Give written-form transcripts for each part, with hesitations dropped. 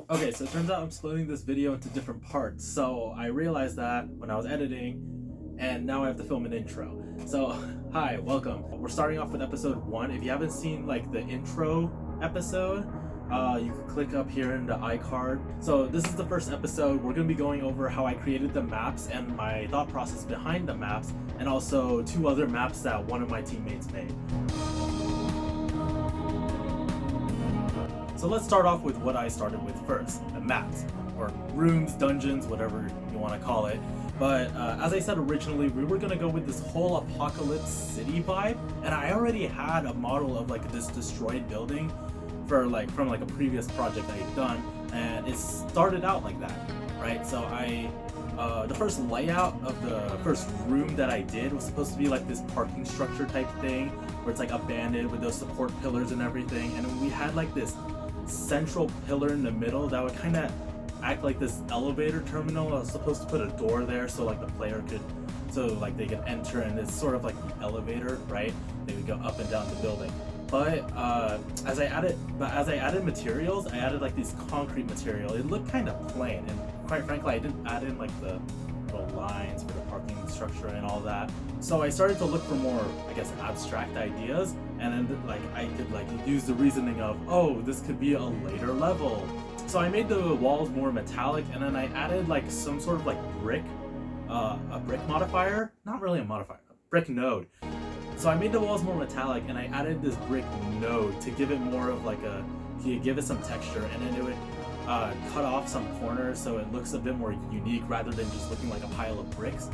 Okay, so it turns out I'm splitting this video into different parts. So I realized that when I was editing, and now I have to film an intro. So, hi, welcome. We're starting off with episode 1. If you haven't seen like the intro episode, you can click up here in the iCard. So this is the first episode. We're going to be going over how I created the maps and my thought process behind the maps, and also 2 other maps that one of my teammates made. So let's start off with what I started with first, the maps, or rooms, dungeons, whatever you want to call it. But as I said originally, we were going to go with this whole apocalypse city vibe, and I already had a model of like this destroyed building from a previous project I had done, and it started out like that, right? So the first layout of the first room that I did was supposed to be like this parking structure type thing, where it's like abandoned with those support pillars and everything, and we had like this central pillar in the middle that would kind of act like this elevator terminal. I was supposed to put a door there so like the player could, they could enter, and it's sort of like the elevator, right? They would go up and down the building. But as I added materials, I added like these concrete material. It looked kind of plain, and quite frankly, I didn't add in like the little lines for the parking structure and all that. So I started to look for more, I guess, abstract ideas, and then I could use the reasoning of, oh, this could be a later level. So I made the walls more metallic, and then I added like some sort of like brick, a brick modifier, not really a modifier, a brick node. So I made the walls more metallic, and I added this brick node to give it more of like to give it some texture, and then it would cut off some corners so it looks a bit more unique rather than just looking like a pile of bricks.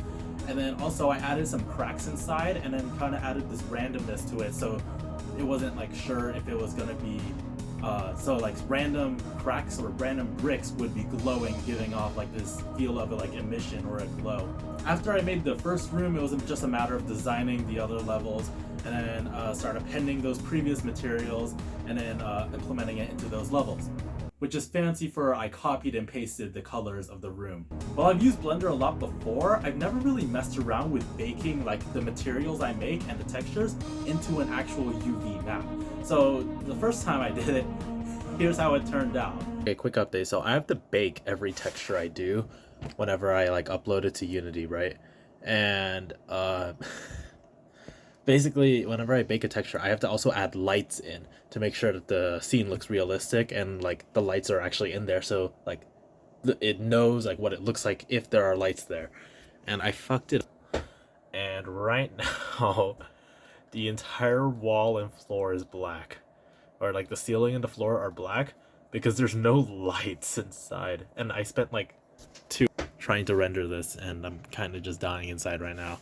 And then also I added some cracks inside, and then kind of added this randomness to it, so it wasn't like sure if it was gonna be so like random cracks or random bricks would be glowing, giving off like this feel of like emission or a glow. After I made the first room, it was just a matter of designing the other levels, and then start appending those previous materials, and then implementing it into those levels, which is fancy for I copied and pasted the colors of the room. While I've used Blender a lot before, I've never really messed around with baking like the materials I make and the textures into an actual UV map. So the first time I did it, here's how it turned out. Okay, quick update. So I have to bake every texture I do whenever I upload it to Unity, right? And basically, whenever I bake a texture, I have to also add lights in to make sure that the scene looks realistic, and the lights are actually in there, so it knows what it looks like if there are lights there. And I fucked it up. And right now, the entire wall and floor is black, or the ceiling and the floor are black because there's no lights inside. And I spent 2 trying to render this, and I'm kind of just dying inside right now.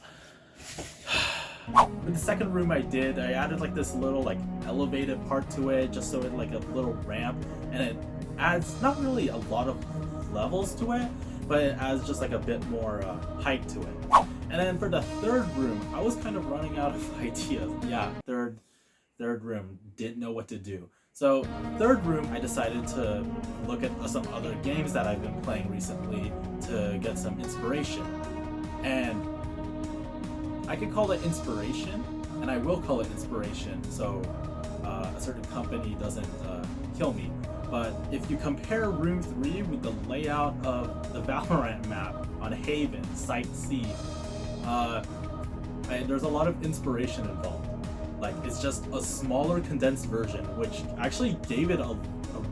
With the second room I did, I added this little elevated part to it, just so it a little ramp, and it adds not really a lot of levels to it, but it adds just a bit more height to it. And then for the third room, I was kind of running out of ideas. Yeah, third room, didn't know what to do. So third room, I decided to look at some other games that I've been playing recently to get some inspiration. And I could call it inspiration, and I will call it inspiration, so a certain company doesn't kill me. But if you compare Room 3 with the layout of the Valorant map on Haven, Site C, there's a lot of inspiration involved. It's just a smaller condensed version, which actually gave it a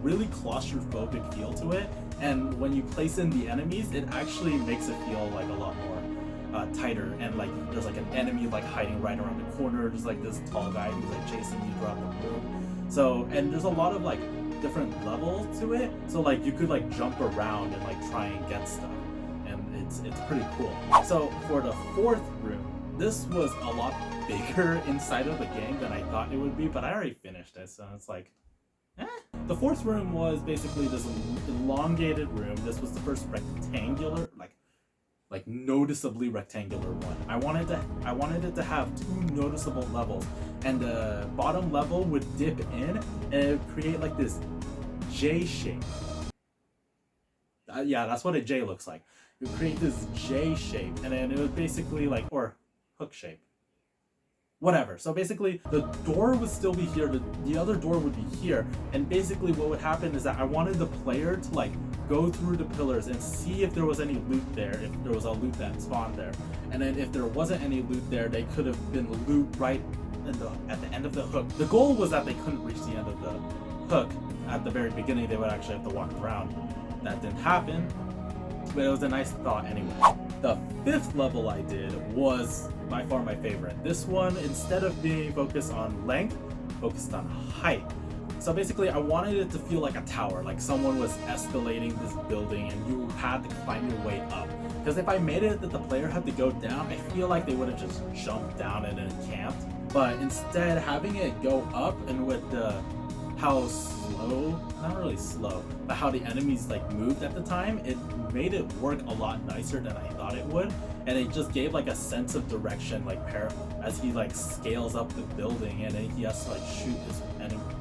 really claustrophobic feel to it, and when you place in the enemies, it actually makes it feel a lot more tighter, and there's an enemy hiding right around the corner, just this tall guy who's chasing you throughout the room. So, and there's a lot of different levels to it, so you could jump around and try and get stuff, and it's pretty cool. So for the fourth room, this was a lot bigger inside of the game than I thought it would be, but I already finished it, so it's The fourth room was basically this elongated room. This was the first rectangular, noticeably rectangular one. I wanted it to have 2 noticeable levels, and the bottom level would dip in, and it would create this J shape. Yeah, that's what a J looks like. It would create this J shape, and then it would basically or hook shape. whatever. So basically the door would still be here, the other door would be here, and basically what would happen is that I wanted the player to like go through the pillars and see if there was any loot there, if there was a loot that spawned there. And then if there wasn't any loot there, they could have been loot right at the end of the hook. The goal was that they couldn't reach the end of the hook. At the very beginning, they would actually have to walk around. That didn't happen, but it was a nice thought anyway. The 5th level I did was by far my favorite. This one, instead of being focused on length, focused on height. So basically I wanted it to feel like a tower, like someone was escalating this building and you had to climb your way up. Because if I made it that the player had to go down, I feel like they would have just jumped down and then camped. But instead, having it go up, and with how slow, not really slow, but how the enemies like moved at the time, it made it work a lot nicer than I thought it would. And it just gave like a sense of direction, like as he like scales up the building, and then he has to like shoot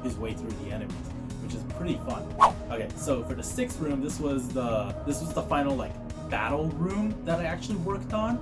his way through the enemies, which is pretty fun. Okay, so for the 6th room, this was the final like battle room that I actually worked on.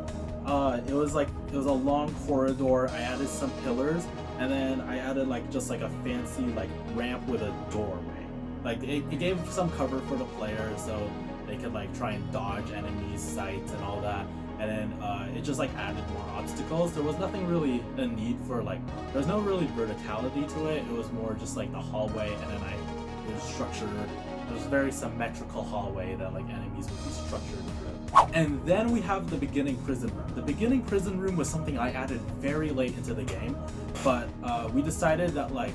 It was a long corridor. I added some pillars, and then I added like just like a fancy like ramp with a doorway. Like it gave some cover for the players so they could like try and dodge enemies' sights and all that. And then it just like added more obstacles. There was nothing really a need for like, there's no really verticality to it. It was more just like the hallway, and then it was structured. It was a very symmetrical hallway that like enemies would be structured through. And then we have the beginning prison room. The beginning prison room was something I added very late into the game, but we decided that like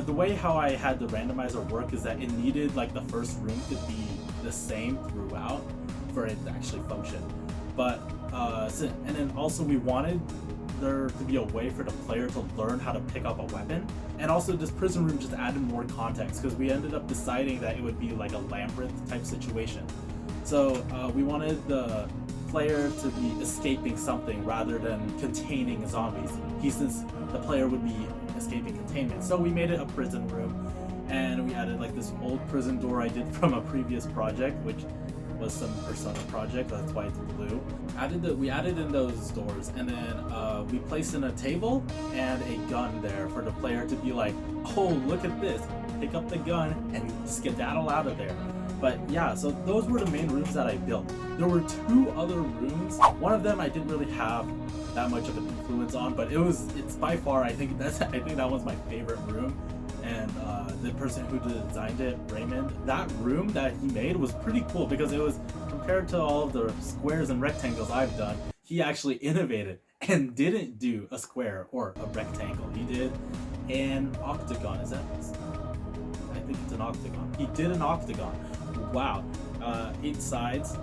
the way how I had the randomizer work is that it needed like the first room to be the same throughout for it to actually function. But and then also we wanted there to be a way for the player to learn how to pick up a weapon. And also this prison room just added more context because we ended up deciding that it would be like a labyrinth type situation. So we wanted the player to be escaping something rather than containing zombies. Since the player would be escaping containment. So we made it a prison room, and we added like this old prison door I did from a previous project, which was some Persona project, that's why it's blue. We added in those doors, and then we placed in a table and a gun there for the player to be like, oh, look at this, pick up the gun and skedaddle out of there. But yeah, so those were the main rooms that I built. There were 2 other rooms. One of them I didn't really have that much of an influence on, but it's by far, I think that was my favorite room. And the person who designed it, Raymond, that room that he made was pretty cool because it was, compared to all of the squares and rectangles I've done, he actually innovated and didn't do a square or a rectangle. He did an octagon. I think it's an octagon. He did an octagon. Wow. 8 sides.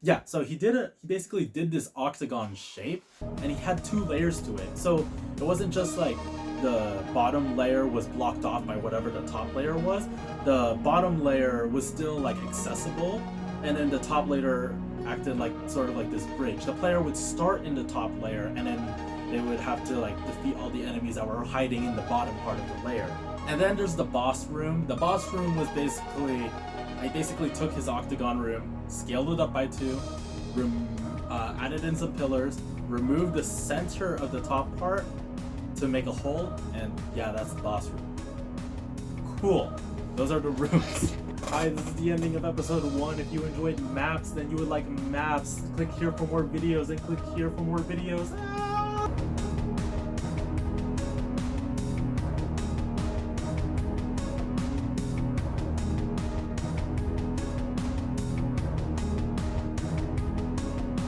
Yeah, so he basically did this octagon shape, and he had 2 layers to it. So it wasn't just like the bottom layer was blocked off by whatever the top layer was. The bottom layer was still like accessible, and then the top layer acted like sort of like this bridge. The player would start in the top layer, and then they would have to like defeat all the enemies that were hiding in the bottom part of the layer. And then there's the boss room. The boss room was I basically took his octagon room, scaled it up by 2, added in some pillars, removed the center of the top part to make a hole, and yeah, that's the boss room. Cool. Those are the rooms. Hi, this is the ending of episode 1. If you enjoyed maps, then you would like maps. Click here for more videos, and click here for more videos.